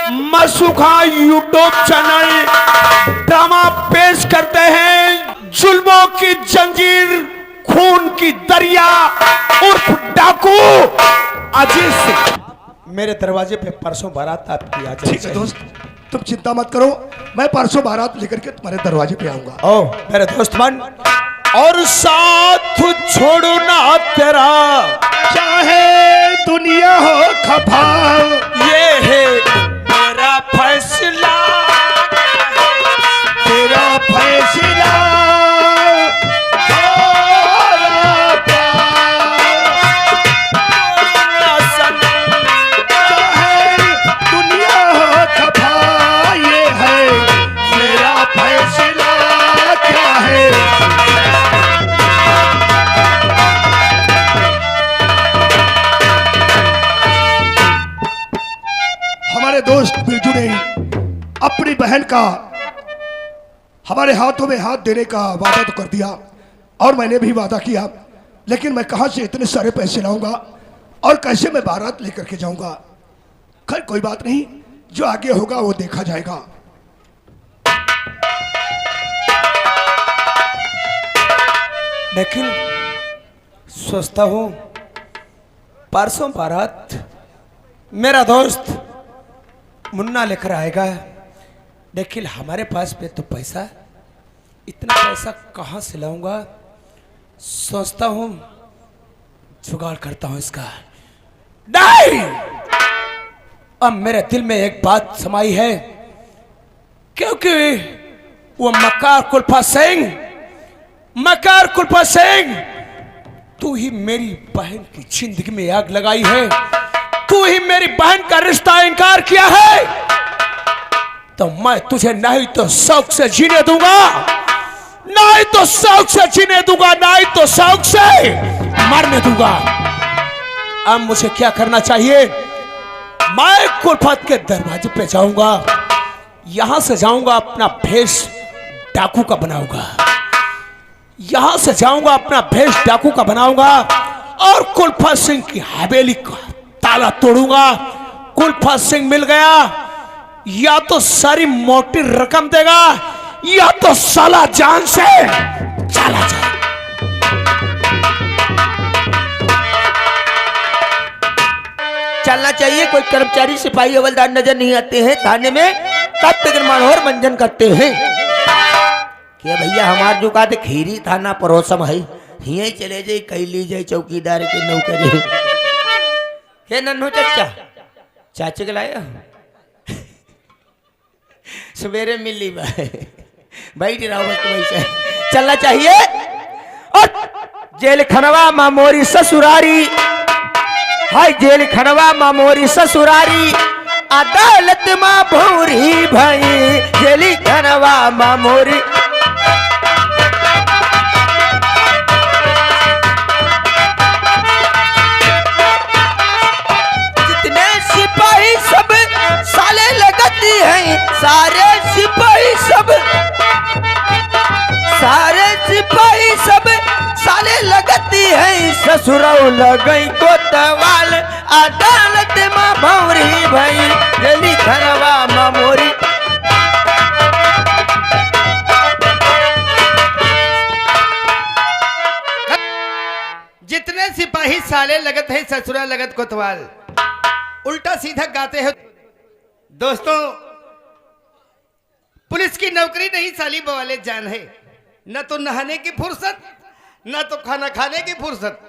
मसूखा YouTube channel drama पेश करते हैं जुल्मों की जंजीर, खून की दरिया उर्फ डाकू अजीत सिंह। मेरे दरवाजे पे परसों बारात आपकी आ जाएगी। ठीक है दोस्त, तुम चिंता मत करो, मैं परसों बारात लेकर के तुम्हारे दरवाजे पे आऊंगा। ओ मेरे दोस्त बन, और साथ छोड़ो ना तेरा, चाहे दुनिया हो खफा, ये है मेरा फैसला, तेरा फैसला चाहे दुनिया हो खफा, ये है मेरा फैसला क्या है। हमारे दोस्त बिरजू ने अपनी बहन का हमारे हाथों में हाथ देने का वादा तो कर दिया और मैंने भी वादा किया, लेकिन मैं कहां से इतने सारे पैसे लाऊंगा और कैसे मैं बारात लेकर के जाऊंगा। खैर कोई बात नहीं, जो आगे होगा वो देखा जाएगा। लेकिन सोचता हूं परसों बारात मेरा दोस्त मुन्ना लेकर आएगा, लेकिन हमारे पास पे तो पैसा, इतना पैसा कहां से लाऊंगा। सोचता हूं जुगाड़ करता हूं इसका। नहीं, अब मेरे दिल में एक बात समाई है, क्योंकि वो मकार कुल्फा सिंह, तू ही मेरी बहन की जिंदगी में आग लगाई है, तू ही मेरी बहन का रिश्ता इनकार किया है, तो मैं तुझे नहीं तो शौक से जीने दूंगा, नहीं तो शौक से जीने दूंगा, नहीं तो शौक से मरने दूंगा। अब मुझे क्या करना चाहिए? मैं कुल्फत के दरवाजे पे जाऊंगा, यहां से जाऊंगा अपना भेष डाकू का बनाऊंगा, यहां से जाऊंगा अपना भेष डाकू का बनाऊंगा और कुल्फत सिंह की हवेली का ताला तोड़ूंगा। कुल्फत सिंह मिल गया, या तो सारी मोटी रकम देगा या तो साला जान से चला जाए। चलना चाहिए, कोई कर्मचारी सिपाही हवलदार नजर नहीं आते हैं थाने में, तब तक मनोहर मंजन करते हैं। क्या भैया हमार जो कहा थे खीरी थाना परोसम है, यहीं चले जाए कहीं ली जाए चौकीदार के नौकरी। हे नन्हो चाचा, चाचे के लाया सवेरे मिली बैठ रहा हूँ वैसे। चलना चाहिए। और जेल खनवा मामोरी ससुरारी, हाय जेल खनवा मामोरी ससुरारी, अदालत मां भूरी भाई, जेल खनवा मामोरी। जितने सिपाही सब साले लगती हैं, सारे सिपाही सब साले लगती है, ससुराल लगई कोतवाल, अदालत मां भौरी भाई, जेली खनवा मामोरी। जितने सिपाही साले लगत है, ससुराल लगत कोतवाल, उल्टा सीधा गाते हैं। दोस्तों, पुलिस की नौकरी नहीं साली बवाले जान है, न तो नहाने की फुर्सत न तो खाना खाने की फुर्सत,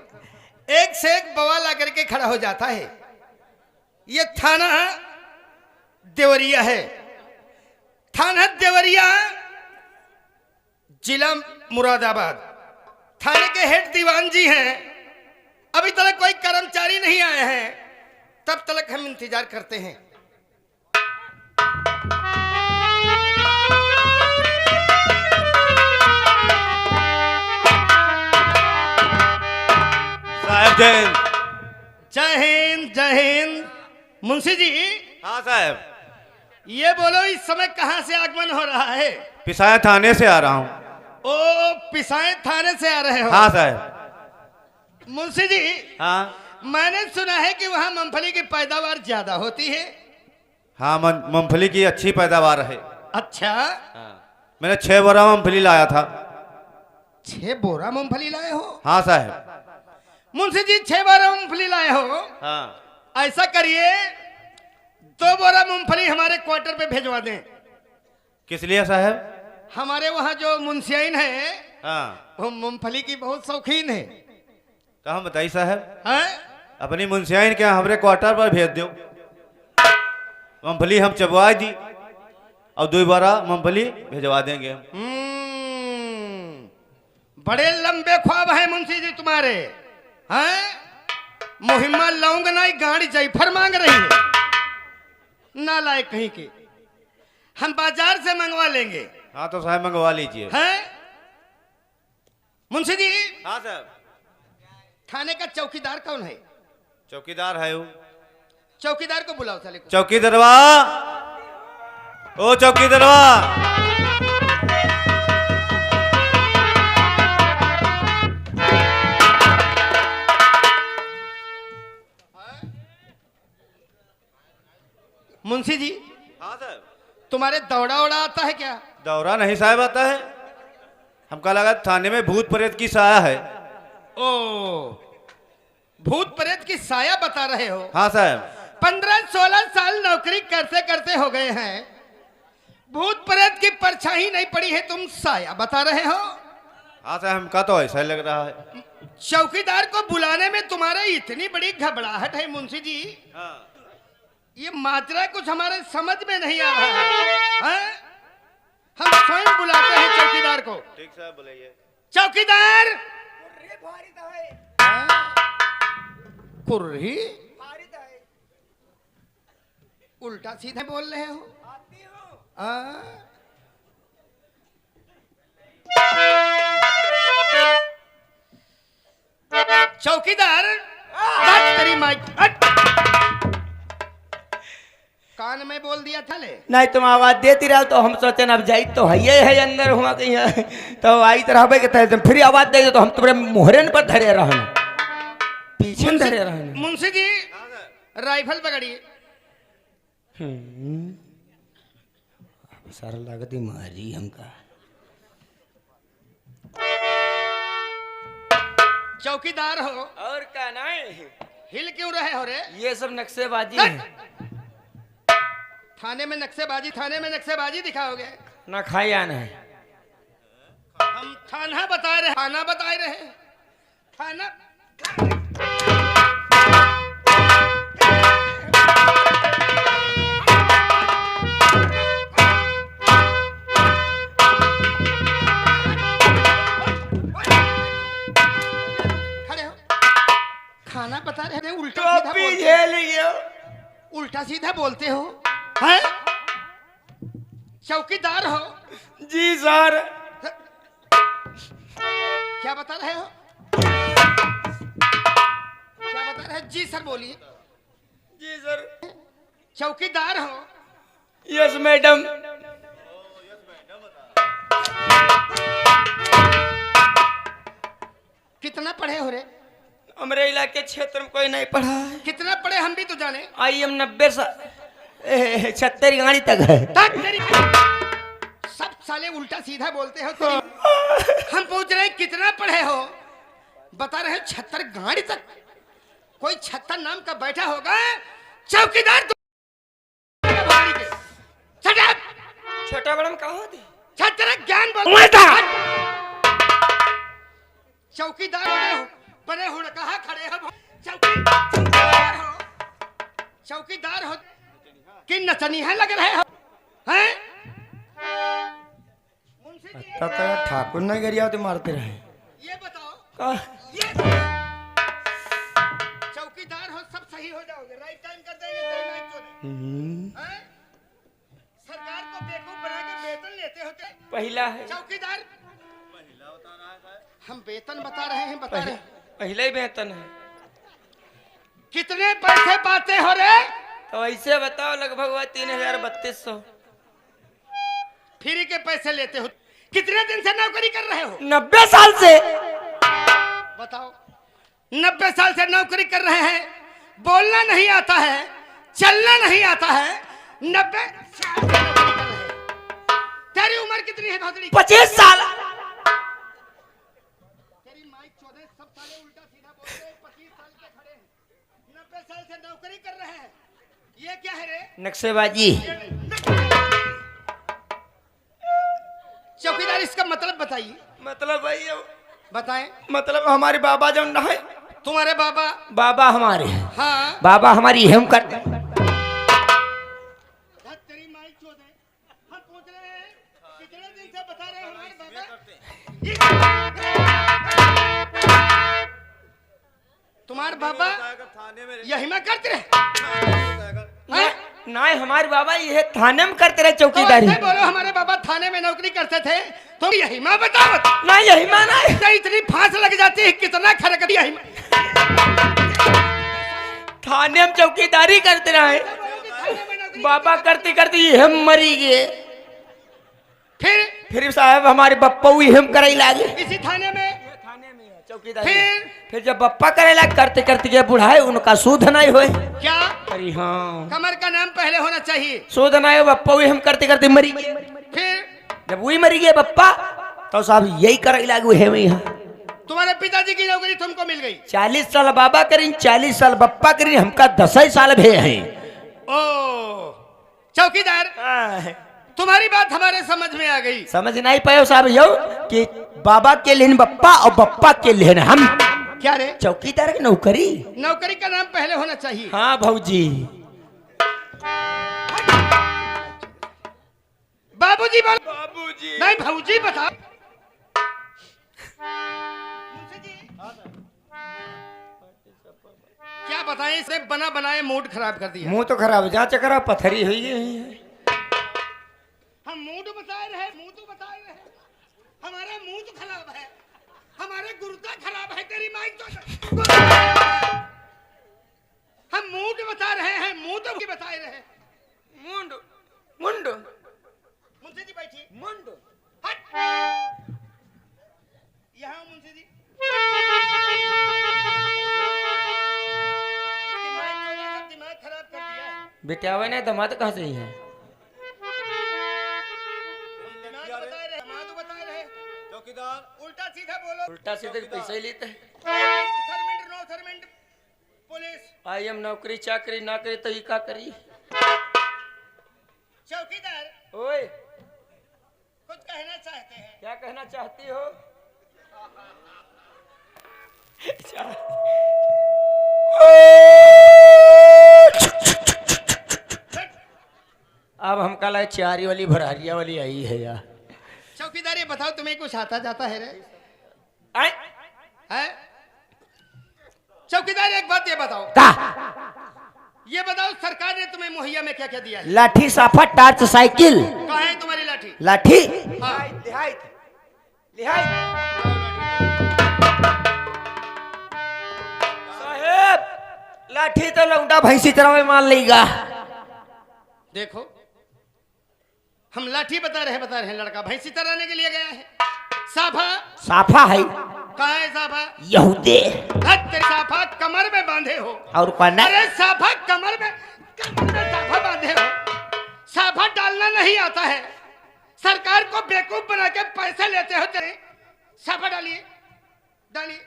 एक से एक बवाल आकर के खड़ा हो जाता है। ये थाना देवरिया है, थाना देवरिया जिला मुरादाबाद। थाने के हेड दीवान जी हैं, अभी तक कोई कर्मचारी नहीं आए हैं, तब तक हम इंतजार करते हैं। साहब जय हिंद। जय हिंद, जय हिंद। मुंशी जी। हाँ साहब। ये बोलो इस समय कहां से आगमन हो रहा है? पिसाया थाने से आ रहा हूँ। ओ पिसाए थाने से आ रहे हो? हाँ साहब। मुंशी जी। हाँ। मैंने सुना है कि वहां मूंगफली की पैदावार ज्यादा होती है। हाँ मूंगफली की अच्छी पैदावार है। अच्छा, मैंने 6 बोरा मूंगफली लाया था। 6 बोरा मूंगफली लाए हो? हाँ साहब। मुंशी जी 6 बोरा मूंगफली लाए हो? हाँ। ऐसा करिए 2 बोरा मूंगफली हमारे क्वार्टर पे भेजवा दें। किस लिए साहब? हमारे वहाँ जो मुंशियाइन है हाँ। वो मूंगफली की बहुत शौकीन है। कहाँ बताइए साहब? हैं? अपनी मुंशियाइन क्या हमारे क्वार्टर पर भेज दो, मूंगफली हम चबवा दी और 2 बोरा मूंगफली भेजवा देंगे हम। बड़े लंबे ख्वाब है मुंशी जी तुम्हारे। हैं? मुहिम्मा लौंग नहीं गाड़ी जायफर मांग रही है, नालायक कहीं की। हम बाजार से मंगवा लेंगे। हाँ तो साहब मंगवा लीजिए। हैं? मुंशी जी हाँ साहब। थाने का चौकीदार कौन है? चौकीदार है वो। चौकीदार को बुलाओ साले को। चौकीदारवा, ओ चौकीदारवा। मुंशी जी हाँ साहब। तुम्हारे दौड़ा उड़ा आता है क्या? दौरा नहीं साहब आता है, हमका लगा थाने में भूत प्रेत की साया है। ओ, भूत प्रेत की साया बता रहे हो? हाँ साहब। 15-16 साल नौकरी करते करते हो गए हैं, भूत प्रेत की परछाई नहीं पड़ी है, तुम साया बता रहे हो? हाँ साहब, हमका तो ऐसा ही लग रहा है। चौकीदार को बुलाने में तुम्हारे इतनी बड़ी घबराहट है मुंशी जी। हाँ। ये माजरा कुछ हमारे समझ में नहीं आ रहा है? हम स्वयं बुलाते हैं चौकीदार को। ठीक साहब, बुलाइए। चौकीदार। कुर्री उल्टा सीधे बोल रहे हो? चौकीदार, तेरी माइक कान में बोल दिया था ले। नहीं तुम आवाज देती रहो तो हम सोचन अब जाई तो है अंदर हुआ कहीं तो आई तरह के फिर आवाज दे तो हम तुम्हारे मोहरन पर धरे रहन, पीछे धरे रहन। मुंशी जी राइफल पकड़िए। सारा लागती मारी हमका। चौकीदार हो और क्या नहीं, हिल क्यों रहे हो रे? ये सब नक्शेबाजी है। थाने में नक्शेबाजी दिखाओगे? ना खाया नहीं। हम थाना बता रहे, थाना बता रहे, थाना। खड़े हो, खाना बता रहे, उल्टा सीधा बोलते हो हैं? चौकीदार हो? जी सर। क्या बता रहे हो? क्या बता रहे हैं? जी सर बोलिए। जी सर। चौकीदार हो? Yes madam. कितना पढ़े हो रे? हमारे इलाके क्षेत्र में कोई नहीं पढ़ा है। कितना पढ़े हम भी तो जाने। आई एम 90 साल 76 गाड़ी तक है। सब साले उल्टा सीधा बोलते हो। हम पूछ रहे हैं कितना पढ़े हो, बता रहे 76 गाड़ी तक। कोई 76 नाम का बैठा होगा चौकीदार। छोटा बड़ा में कहा थी? 76 ज्ञान बोलता। चौकीदार हो, बड़े हो, कहा खड़े हो? चौकीदार हो कि नचनिया लग रहे हो हैं? ठाकुर न गिरिया तो मारते रहे। ये बताओ का? ये चौकीदार हो, सब सही हो जाओगे, राइट टाइम कर देंगे तेरे नाइट शो में। हैं? सरकार को बेवकूफ बना के वेतन लेते होते। पहला है चौकीदार। हम वेतन बता रहे हैं, बता रहे हैं। पहले ही वेतन है। कितने पैसे पाते हो रे? तो ऐसे बताओ, लगभग हुआ 3032 फ्री के पैसे लेते हो। कितने दिन से नौकरी कर रहे हो? 90 साल से। बताओ, 90 साल से नौकरी कर रहे हैं, बोलना नहीं आता है, चलना नहीं आता है, 90 साल की नौकरी कर रहे हैं। तेरी उम्र कितनी है भौतड़ी? 25 साल। तेरी माई 14 सब साले उल्टा सीधा बोल रहे हैं। 25 साल के खड़े हैं, 90 साल से नौकरी कर रहे हैं। ये क्या है रे? नक्शेबाजी। चौकीदार, इसका मतलब बताइए। मतलब भाई बताएं। मतलब हमारे बाबा जो ना है, तुम्हारे बाबा? बाबा हमारे, हाँ। बाबा हमारी हम करते। तेरी माई 14, हम पूछ रहे हैं कितने दिन से बता रहे हैं हमारे बाबा? तुम्हारे बाबा यही में करते रहे? ना हमारे बाबा ये थाने में करते रहे चौकीदारी। तो बोलो हमारे बाबा थाने में नौकरी करते थे, तुम यही में बताओ। ना यही माना है। तो इतनी फांस लग जाती है, कितना खरक यही में। थाने में चौकीदारी करते रहे, बाबा करते करते हम मरी गए। फिर साहब हमारे बप्पा हम करे लागे इसी थाने में चौकीदारी। फिर जब बप्पा करे लागे करते करते के बुढ़ाए, उनका सूद नहीं होए। क्या? अरे हाँ, कमर का नाम पहले होना चाहिए। सूद नहीं हो, बप्पा हम करते करते मरी गए। फिर जब वही मरी गए बप्पा, तो साहब यही करे लागे है यहाँ। तुम्हारे पिताजी की नौकरी तुमको मिल गई। 40 साल बाबा करी, 40 साल बप्पा करी, हमका 10 साल भे हैं। ओ चौकीदार, तुम्हारी बात हमारे समझ में आ गई। समझ नहीं पाए साहब यो कि बाबा के लेन बप्पा और बप्पा के लेन हम। क्या रे? चौकीदार की नौकरी। नौकरी का नाम पहले होना चाहिए। हाँ भौजी। बाबूजी बोल। बाबूजी नहीं भौजी बता। क्या बताएं, इसे बना बनाए मूड खराब कर दिया। मुंह तो खराब, जहाँ चकरा पत्थरी हुई है। हम मूड बताए रहे, मुंह तो बताए रहे। हमारा मुंह तो खराब है, हमारे गुर्दा खराब है। तेरी माइक तो हम मूड बता रहे हैं, मुंह तो की बताए रहे। मुंड मुंड मुंशी जी बैठिए। मुंड हट। यहाँ मुंशी जी। दिमाग खराब कर दिया है। बेटावे ने दमाद कहाँ से ही है? चौकीदार उल्टा सीधा बोलो। उल्टा सीधे पैसे ही लेते हैं। सरमेंट नो सरमेंट पुलिस। आई एम नौकरी चाकरी ना करी तो ही का करी। चौकीदार ओए, कुछ कहना चाहते हैं? क्या कहना चाहती हो? अब हम कल चारी वाली भरारिया वाली आई है यार। चौकीदार ये बताओ, तुम्हें कुछ आता जाता है रे? आए? है? चौकीदार एक बात ये बताओ, का? ये बताओ सरकार ने तुम्हें मुहैया में क्या क्या दिया है? लाठी साफा टार्च साइकिल। कहाँ है तुम्हारी लाठी? लाठी हाँ। साहेब, लाठी तो लौंडा भैंसी तरह में मान लेगा। देखो हम लाठी बता रहे हैं, लड़का भैंसी तराने के लिए गया है। साफा साफा है। कहाँ है साफा? यहूदे। तेरे साफा कमर में बांधे हो। और कौन? अरे साफा कमर में साफा बांधे हो। साफा डालना नहीं आता है। सरकार को बेवकूफ बना के पैसे लेते हो। तेरे साफा डालिए, डालिए।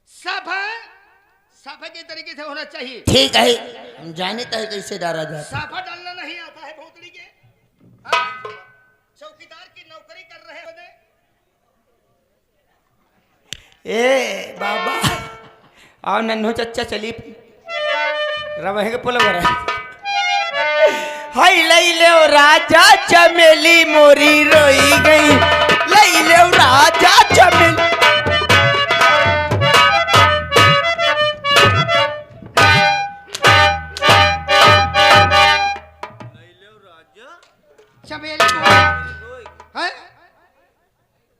साफा के तरीके से होना चाहिए। ठीक है, हम जाने तो है कैसे डाला जाता। साफा डालना नहीं आता है भोतड़ी के। हाँ? चौकीदार की नौकरी कर रहे हो। ए बाबा आओ नन्हो चच्चा चली रवे के पुल भरा। हाय लई ले राजा चमेली मोरी रोई गई, लई ले राजा चमेली। चमेली है?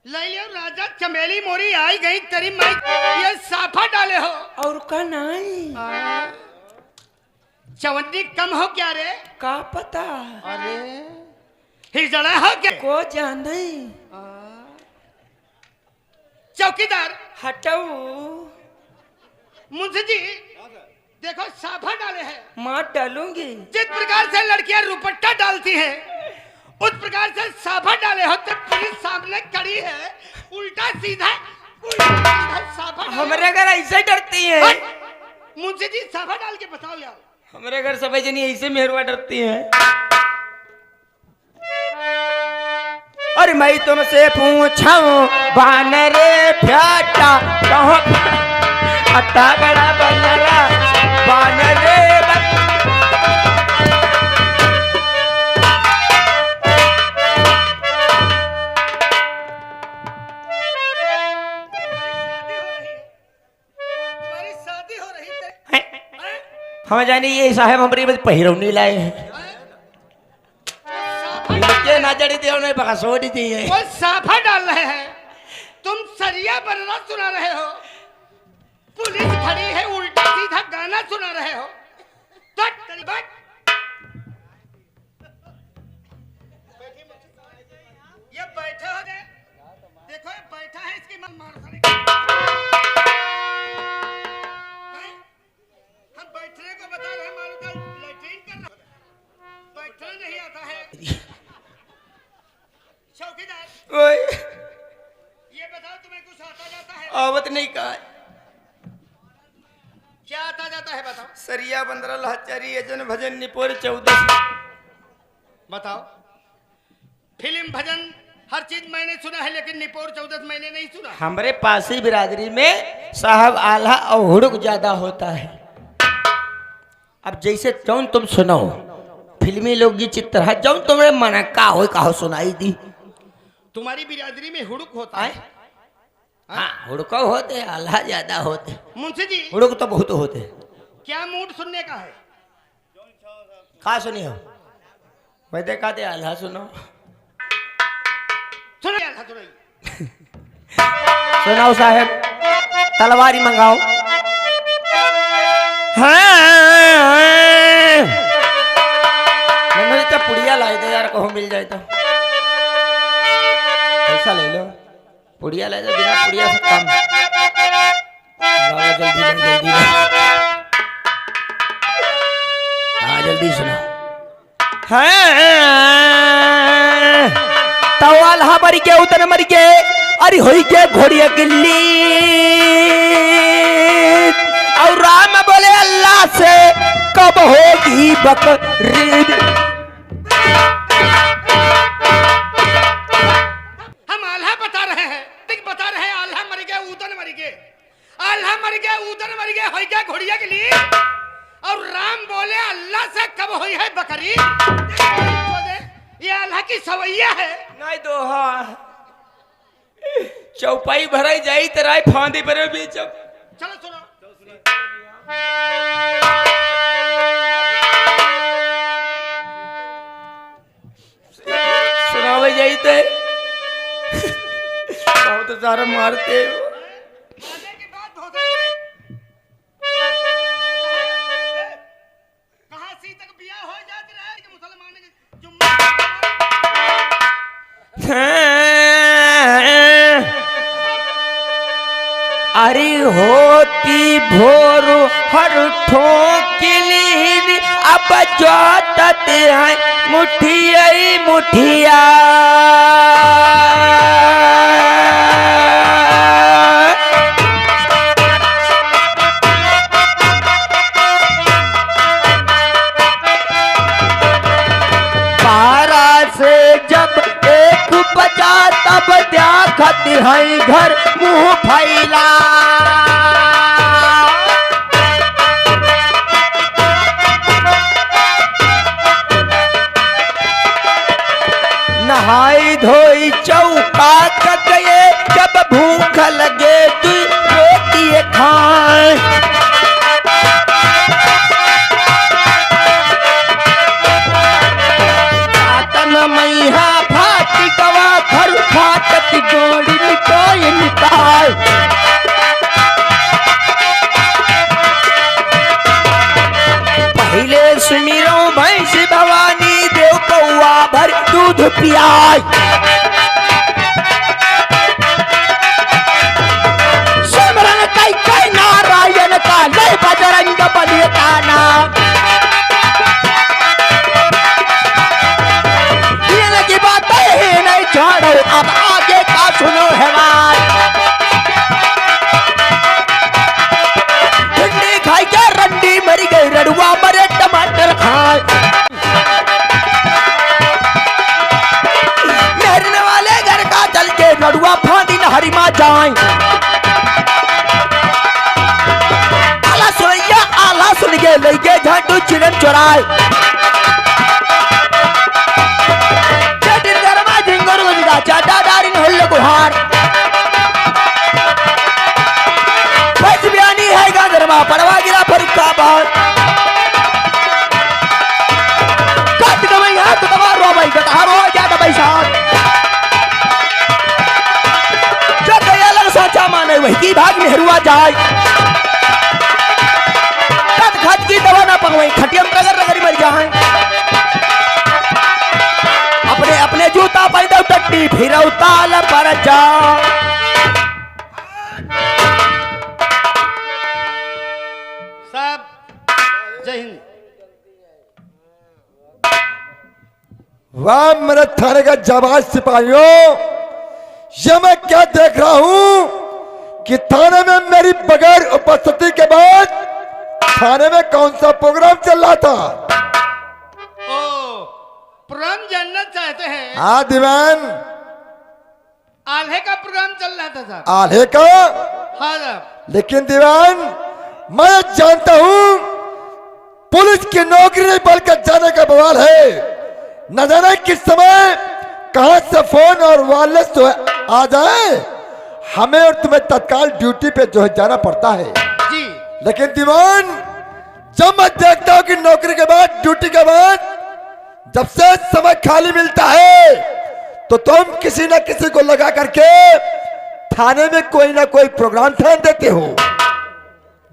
ले लियो राजा चमेली मोरी आई गई। तेरी माई ये साफा डाले हो। और का नहीं चवन्नी कम हो क्या रे? का पता? अरे हिजड़ा हो क्या? को जाने। चौकीदार हटाओ। मुंशी जी देखो साफा डाले हैं। मार डालूंगी। जिस प्रकार से लड़कियां रुपट्टा डालती हैं उस प्रकार से साफा डाले हो तो पुलिस सामने खड़ी है, उल्टा सीधा साफा हमारे घर ऐसे डरती है। मुझे जी साफा डाल के बताओ यार। हमारे घर सब जनी ऐसे मेहरवा डरती है। और मैं तुमसे पूछूं बानरे फ्याटा कहाँ अत्ता बड़ा बनरा बानरे हम जाने ये साहब हमारी पहिरौनी लाए हैं। ये ना जड़ी दे उन्हें बकसोड़ी दी है। वो साफा डाल रहे हैं, तुम सरिया बनना सुना रहे हो, पुलिस खड़ी है उल्टा सीधा गाना सुना रहे हो। तो ये बैठे हो गए, देखो ये बैठा है, इसकी मन मार हम बैठने को बता रहे हैं, मालूम लैट्रिन करना बैठना नहीं आता है। चौकीदार ये बताओ तुम्हें कुछ आता जाता है? आवत नहीं कहा क्या आता जाता है बताओ। सरिया 15 लाचारी यजन भजन निपोर 14। बताओ। फिल्म भजन हर चीज मैंने सुना है, लेकिन निपोर 14 मैंने नहीं सुना। हमारे पासी बिरादरी में साहब आल्हा और हुड़क ज्यादा होता है। अब जैसे जौन तुम सुनो फिल्मी लोग चित्र जौन तुम्हें मना का हो सुनाई दी। तुम्हारी बिरादरी में हुड़क होता है? हाँ हुड़को होते, आल्हा ज्यादा होते। मुंशी जी हुड़क तो बहुत होते। क्या मूड सुनने का है? कहा सुनी हो मैं देखा थे आल्हा सुनो। सुनाओ साहब, तलवारी मंगाओ। मैंने तो पुड़िया लाई दे यार, कहो मिल जाए तो पैसा ले लो। पुड़िया ले दो, बिना पुड़िया से काम जल्दी जल्दी हाँ जल्दी सुना। तवाल हा मर के उतन मर के अरे होई के घोड़िया गिल्ली और राम बोले अल्लाह से कब होगी बकरीद। हम आल्हा बता रहे हैं, बता रहे हैं आल्हा मर गया उतन मर गए, आल्हा मर गया उतन मर गए, होई क्या घोड़िया गिल्ली और राम बोले अल्लाह से कब हुई है बकरी। ये अल्लाह की सवैया है। नहीं दोहा चौपाई भराई जाई तराई फांदी पर भी जब चलो सुनो। सुनावे जाई ते बहुत सारा मारते हो। मारने की बात बहुत है। कहां सी तक बियाह हो जाती रहे कि मुसलमान के जुम्मा अरे होती भोर हर ठोकिली अब जोतते हैं मुठिया मुठिया। पारा से जब एक बजा तब देखत है घर मुंह फैला। नहाई धोई चौका गए जब भूख लगे तू रोटी खाए। मैहा फाटी कवा घर फाटत गोड़ी निकाय निकाय। पहले सुमिरो भैंस भवानी देव कौआ भर दूध पियाय। सिमरन कई कई नारायण का जय बजरंग बली का नाम। पहलवान। भिंडी खाई के रंडी मरी गई, रड़ुआ मरे टमाटर खाए। मेरने वाले घर का जल के रड़ुआ फांदी न हरिमा जाए। आला सुन के ले गए झाटू चिरन चुराए। चटिन गरमा झिंगुर गुजगा चाटा डारिन हल्ले गुहार। फस बयानी है गांधरमा पड़वा गिरा फरुखाबाद। कट गई हाथ दबा रो भाई गटार हो जाता बैसाख। जो गया लग सोचा माने वही की भाग नेहरुआ जाए। खत की दवा ना पकवाई खटियम रगड़ रगड़ी मर जाए। अपने अपने जूता पैदा टट्टी फिर उताल पर जा। साहब जय हिंद। वाह मेरे थाने का जाबाज सिपाहियों, ये मैं क्या देख रहा हूं कि थाने में मेरी बगैर उपस्थिति के बाद थाने में कौन सा प्रोग्राम चल रहा था? ओ प्रोग्राम जानना चाहते हैं? हाँ दीवान, आल्हे का प्रोग्राम चल रहा था साहब। आल्हे का? हाँ साहब। लेकिन दीवान मैं जानता हूं पुलिस की नौकरी नहीं बल्कि जाने का बवाल है। न जाने किस समय कहां से फोन और वायरलेस जो है आ जाए, हमें और तुम्हें तत्काल ड्यूटी पे जो है जाना पड़ता है। जी लेकिन दीवान जब मैं देखता हूं कि नौकरी के बाद, ड्यूटी के बाद जब से समय खाली मिलता है तो तुम किसी न किसी को लगा करके थाने में कोई ना कोई प्रोग्राम ठान देते हो।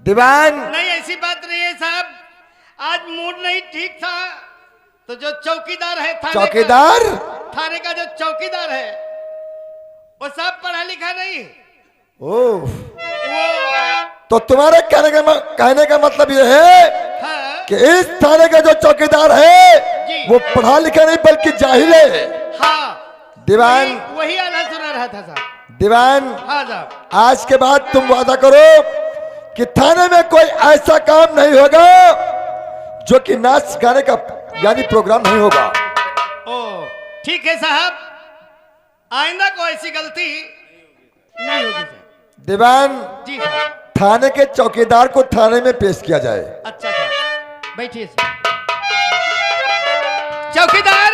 दीवान नहीं, ऐसी बात नहीं है साहब। आज मूड नहीं ठीक था तो जो चौकीदार है चौकीदार, थाने का जो चौकीदार है वो सब पढ़ा लिखा नहीं। ओह, वो तो तुम्हारे कहने का मतलब यह है हाँ, कि इस थाने का जो चौकीदार है वो पढ़ा लिखा नहीं बल्कि जाहिल है। हाँ दीवान वही आना सुना रहा था साहब। दीवान हाँ साहब। आज के बाद तुम वादा करो कि थाने में कोई ऐसा काम नहीं होगा जो कि नाच गाने का यानी प्रोग्राम नहीं होगा। ओ ठीक है साहब, आइंदा को ऐसी गलती नहीं होगी साहब। दीवान जी साहब। थाने के चौकीदार को थाने में पेश किया जाए। अच्छा साहब बैठिए साहब। चौकीदार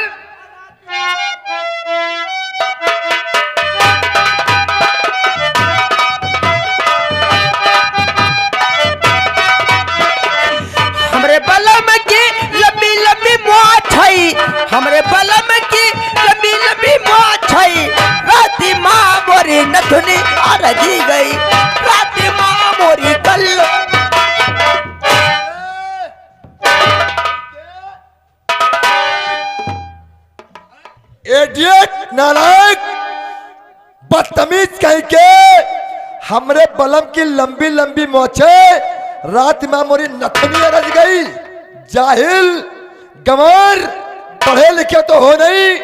हमरे बलम की लंबी लंबी मोछ है, हमरे बलम की लंबी लंबी मोछ है। राती माँ मोरी नथुनी अरजी गई, राती माँ मोरी कल। एडियट, नालायक, बदतमीज कहीं के, हमरे बलम की लंबी लंबी मोछे रात में मोरी नथनिया रच गई। जाहिल, गंवार, पढ़े लिखे तो हो नहीं,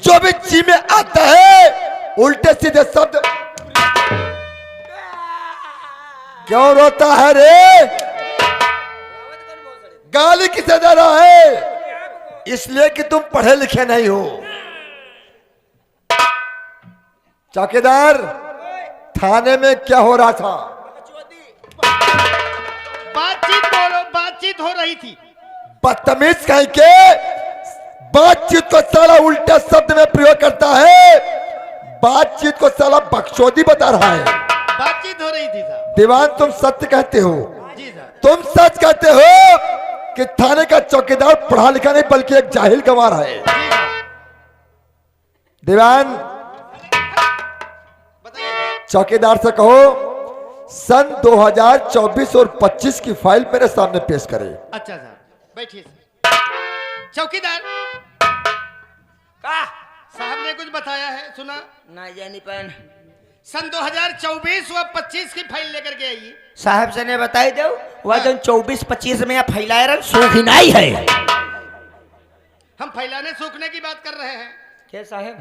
जो भी जी में आता है उल्टे सीधे शब्द। क्यों रोता है रे? गाली किसे दे रहा है? इसलिए कि तुम पढ़े लिखे नहीं हो। चौकीदार, थाने में क्या हो रहा था? बातचीत हो रही थी। बदतमीज कहीं के, बातचीत को साला उल्टे शब्द में प्रयोग करता है, बातचीत को साला बकचोदी बता रहा है। बातचीत हो रही थी साहब। दीवान तुम सत्य कहते हो, जी साहब। तुम सच कहते हो कि थाने का चौकीदार पढ़ा लिखा नहीं बल्कि एक जाहिल गंवार है। जी साहब। दीवान बताइए। चौकीदार से कहो सन 2024 और 25 की फाइल मेरे सामने पेश करे। अच्छा साहब बैठिए साहब। चौकीदार का साहब ने कुछ बताया है, सुना? ना जानी पैन सन 2024 व 25 की फाइल लेकर के आइए। साहब से ने बताई दो वह जन 24-25 में फैलाए रन सूखी नहीं है। हम फैलाने सूखने की बात कर रहे हैं। क्या साहब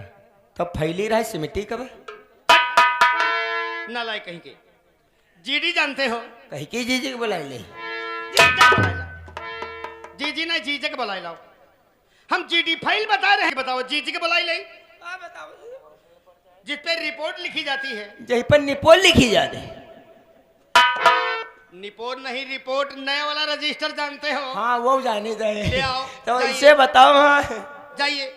तब फैली रहा है सिमटी कब? ना लाए कहीं के। जीडी जानते हो? कहीं की जीजी के बुला ले। जीजी नहीं, जीजे के बुलाई लाओ। हम जीडी फाइल बता रहे हैं, बताओ जीजी के बुलाई ले, जिस पे रिपोर्ट लिखी जाती है। जहीं पर निपोल लिखी जा रही। निपोर नहीं, रिपोर्ट नया वाला रजिस्टर जानते हो? हाँ वो जाने दे। ले आओ, तो जाइए। इसे बताओ। हाँ जाइए।